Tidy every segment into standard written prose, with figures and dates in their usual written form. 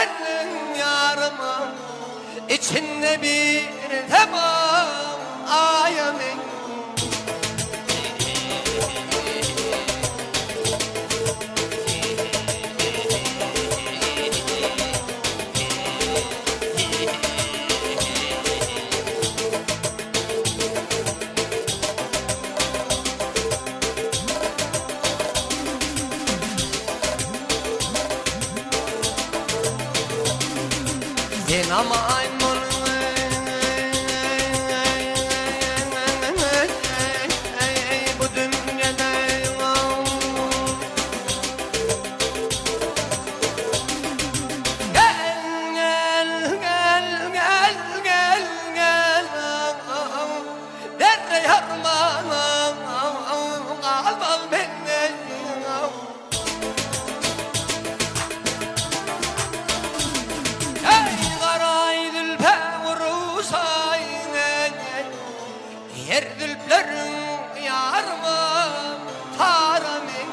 Derdim yarımın içinde bir tamam ayamin. Ama aymun bu dünyada gel derre yarmanım al beni. Yerdülplerin yarma taramin.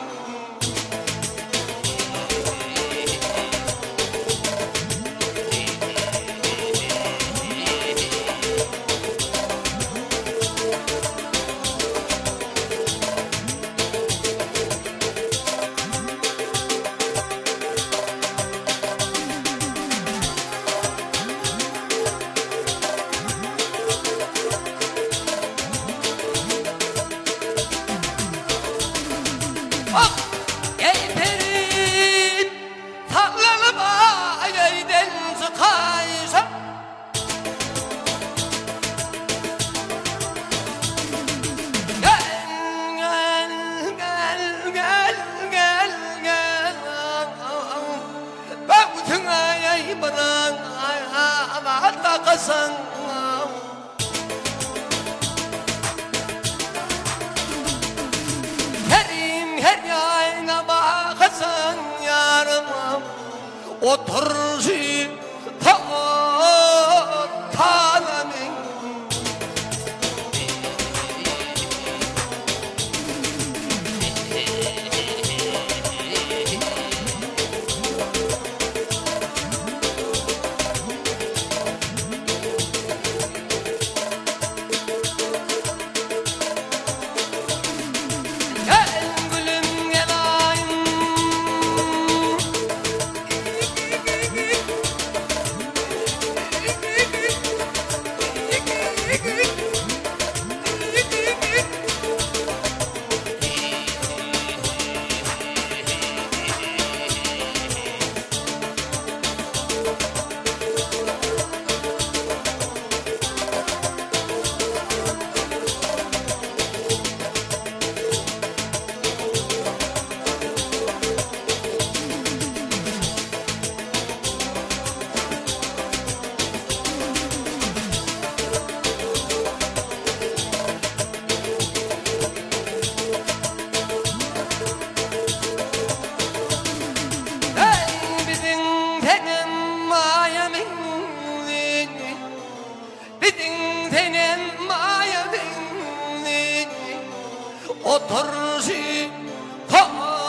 Oturuşu tanamin. Oturuşu tanamin.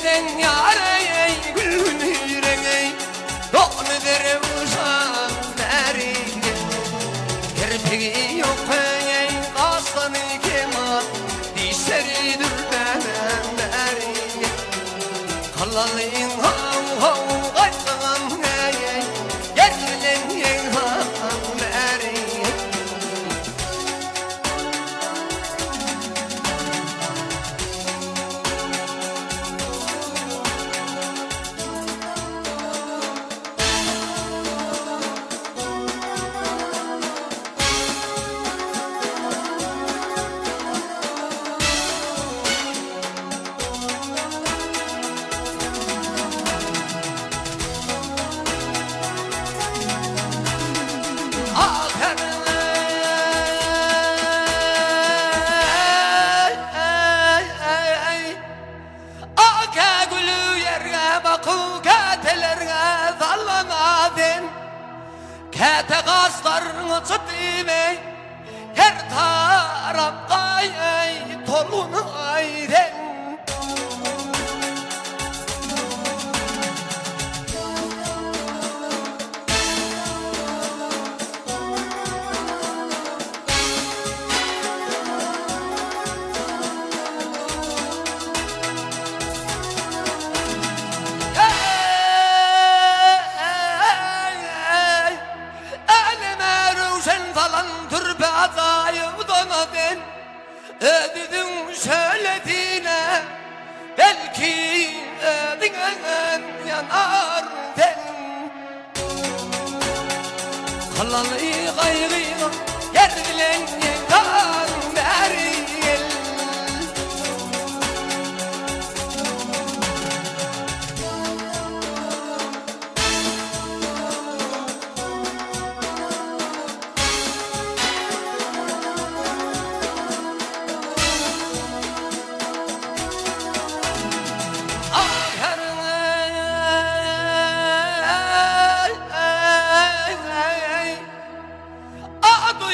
yerden yare gülün yüreğe doğru der uzan derine kirpigi yok ey aslanı kemal dişleri dürbenem derine kalalıyım hav hav aytlan ey yerlen yen hav derine Kete gazlarını çıtime her taraf ay tolunu ayden ödüdün söylediğine belki ödünen yanar den kalanı kaygıyla yer bilen yekar beriyel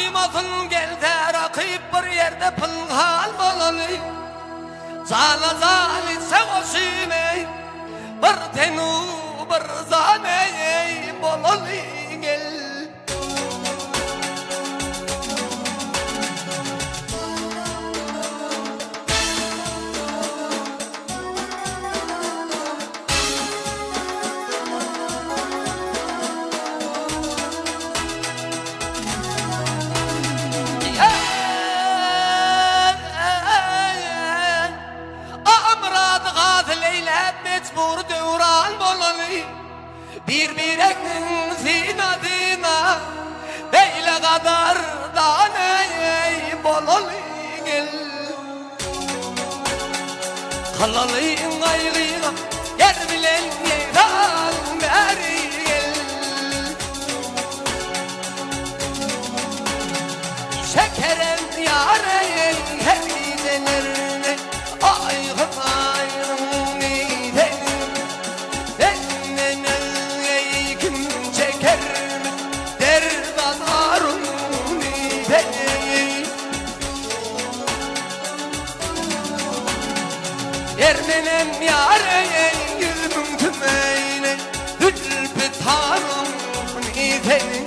duymasın gel de rakip bir yerde pınhal bolalı zala zali sevosime bir tenu bir zane bolalı gel mecbur devran bolalı birbirinin zinadına beyle kadar da ne bolalı gel kalalıyım kaygıyla yer bilen yedan beri gel şekerem yare her gidenlerine aygın ayrım Ermenem yare yüzümün tümeyne Hülpü tanım nideni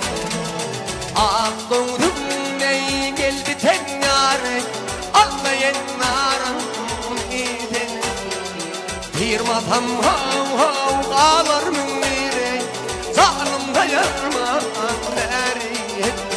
Ağlığım ney gel biten yare Almayen narım nideni Firmatam hav hav ağlar münire Zalim dayarma nereye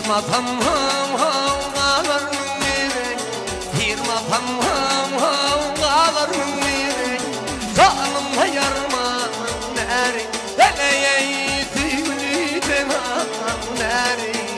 Firmatam hav hav ağlar münire Firmatam hav hav ağlar münire Zalim dayarma nereye Deleye tüylü demam nereye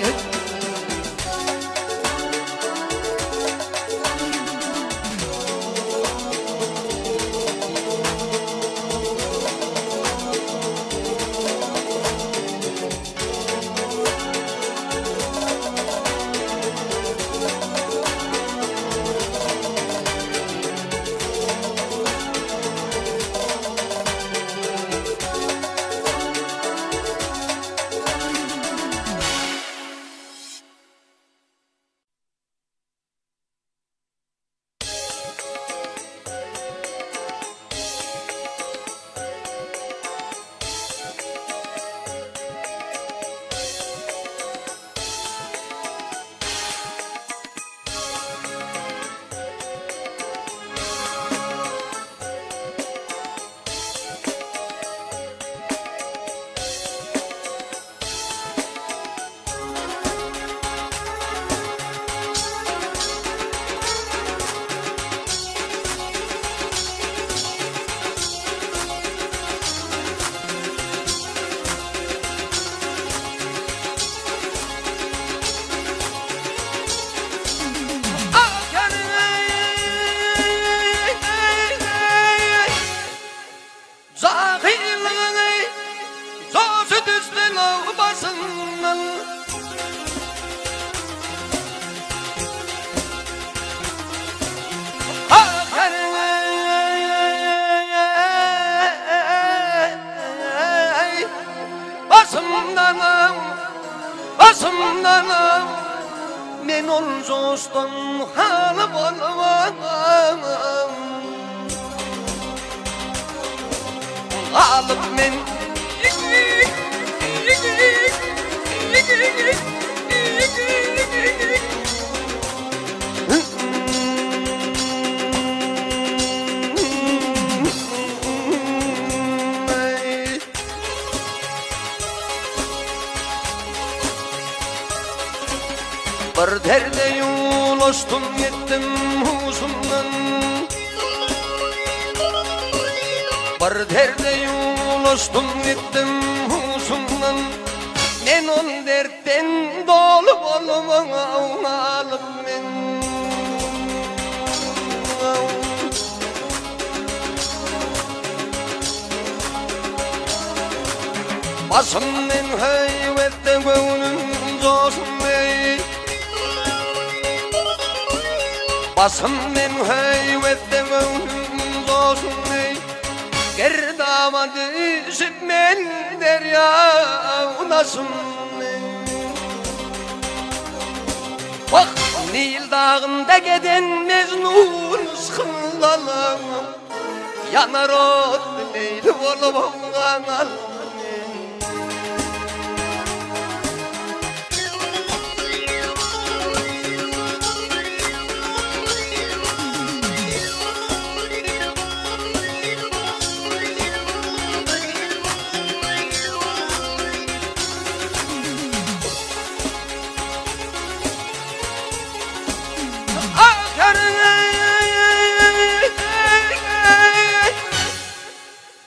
Basımdanım, basımdanım, men ol dostum halı bolmam. Alıp men bir derde yol açtım gittim huzumdan. Bir derde yol açtım gittim huzumdan. Men ol dertten dolu bolmam alıp men. Basımdan heybette gönlüm coşum ey. Basımdan heybette gönlüm coşum ey. Gerdama düşüp men derya unasım ey. Bak Nil dağında geden Mecnun sıkılalam. Yanar ot Leyli bolmam kanal.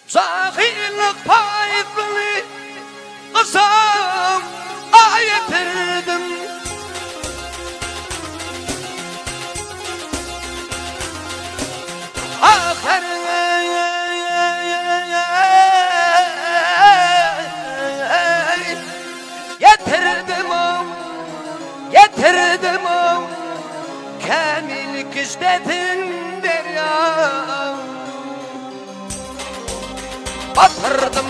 Zahirlik payetli kısam ayetirdim. Getirdim kamillik istedim derya. Batırdım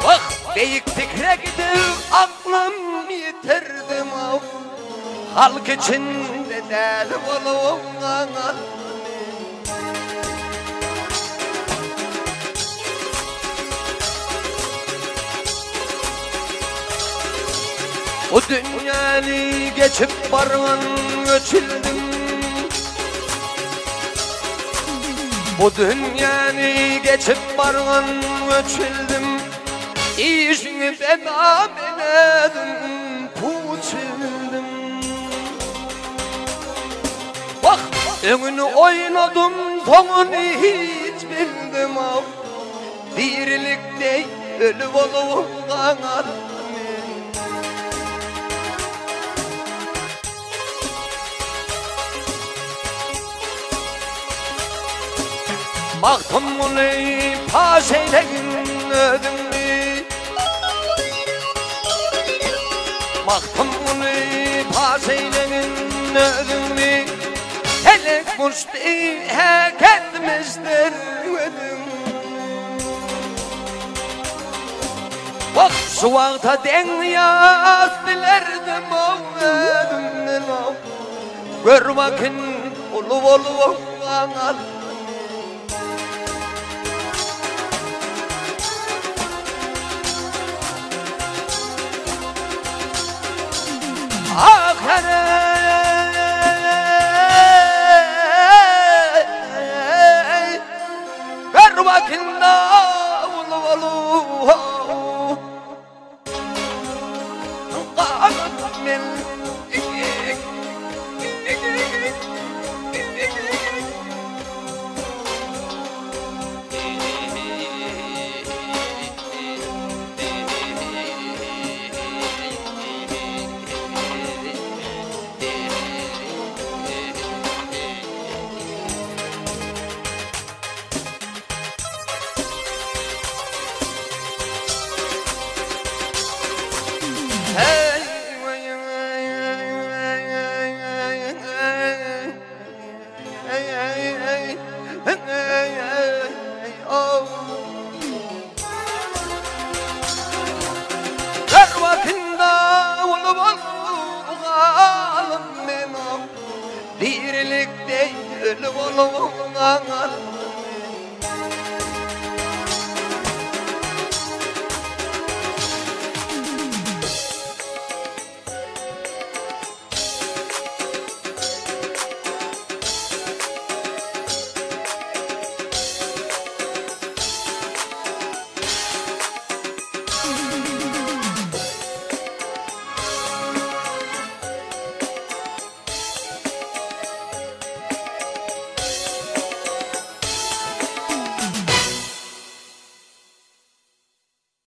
bak beyik fikre gidip aklım yitirdim. Halk içinde deli bolmam. O dünyayı geçip barman göçüldüm. Bu dünyayı geçip barman göçüldüm. İşini feda ededim, puçuldum. Bak önünü oynadım, sonunu hiç bildim av. Dirilikte ölü olup kanar. Baktım bunu paş eyleyin ödümlü. Baktım bunu paş eyleyin ödümlü. Elek müştihek etmiştir ödüm. Bak şu vakta denyaz dilerdim o ödümlü. Gör bakın olu kanal. Ver bakında Her vakinde ulu balım benim, dirilik değil ulu balım.